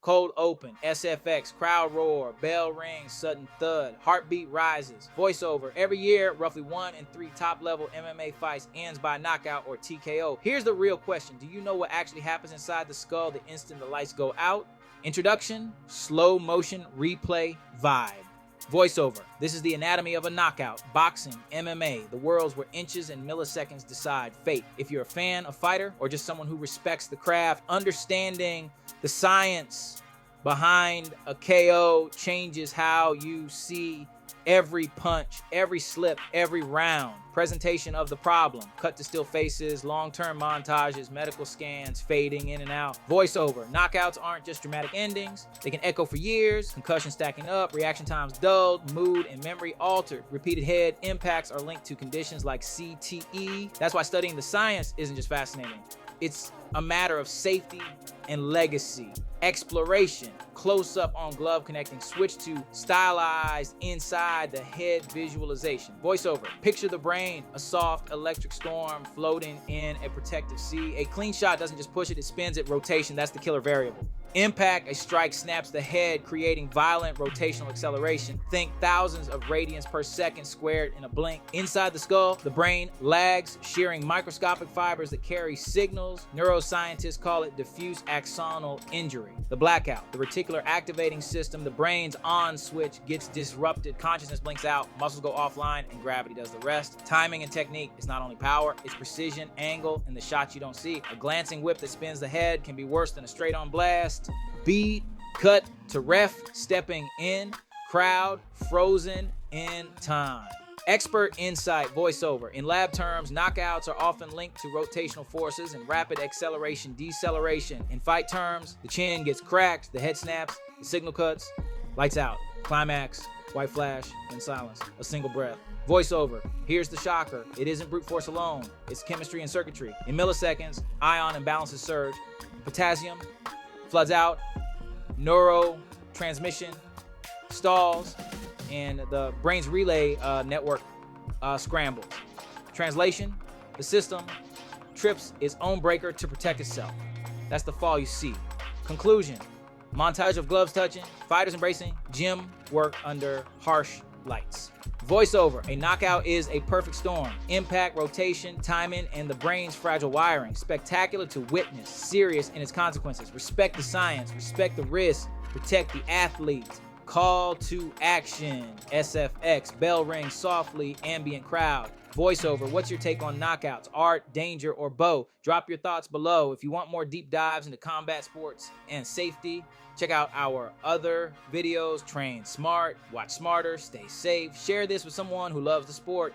Cold open, SFX, crowd roar, bell rings, sudden thud, heartbeat rises. Voiceover. Every year, roughly 1 in 3 top-level MMA fights ends by knockout or TKO. Here's the real question. Do you know what actually happens inside the skull the instant the lights go out? Introduction, slow motion replay vibe. Voiceover. This is the anatomy of a knockout. Boxing, MMA, the worlds where inches and milliseconds decide fate. If you're a fan, a fighter, or just someone who respects the craft, understanding the science behind a KO changes how you see every punch, every slip, every round. Presentation of the problem. Cut to still faces, long-term montages, medical scans, fading in and out. Voiceover. Knockouts aren't just dramatic endings. They can echo for years, concussion stacking up, reaction times dulled, mood and memory altered. Repeated head impacts are linked to conditions like CTE. That's why studying the science isn't just fascinating. It's a matter of safety and legacy. Exploration, close up on glove connecting, switch to stylized inside the head visualization. Voiceover, picture the brain, a soft electric storm floating in a protective sea. A clean shot doesn't just push it, it spins it. Rotation, that's the killer variable. Impact, a strike snaps the head, creating violent rotational acceleration. Think thousands of radians per second squared in a blink. Inside the skull, the brain lags, shearing microscopic fibers that carry signals. Neuroscientists call it diffuse axonal injury. The blackout, the reticular activating system, the brain's on switch gets disrupted, consciousness blinks out, muscles go offline, and gravity does the rest. Timing and technique is not only power, it's precision, angle, and the shots you don't see. A glancing whip that spins the head can be worse than a straight-on blast. Beat, cut to ref, stepping in, crowd, frozen in time. Expert insight. Voiceover. In lab terms, knockouts are often linked to rotational forces and rapid acceleration, deceleration. In fight terms, the chin gets cracked, the head snaps, the signal cuts, lights out, climax, white flash, then silence, a single breath. Voiceover. Here's the shocker. It isn't brute force alone. It's chemistry and circuitry. In milliseconds, ion imbalances surge. Potassium floods out, neurotransmission stalls, and the brain's relay network scrambles. Translation, the system trips its own breaker to protect itself. That's the fall you see. Conclusion, montage of gloves touching, fighters embracing gym work under harsh lights. Voiceover. A knockout is a perfect storm. Impact, rotation, timing, and the brain's fragile wiring. Spectacular to witness, serious in its consequences. Respect the science, respect the risk, protect the athletes. Call to action. SFX, bell rings softly, ambient crowd. Voiceover, what's your take on knockouts, art, danger, or both? Drop your thoughts below. If you want more deep dives into combat sports and safety, check out our other videos. Train smart, watch smarter, stay safe. Share this with someone who loves the sport.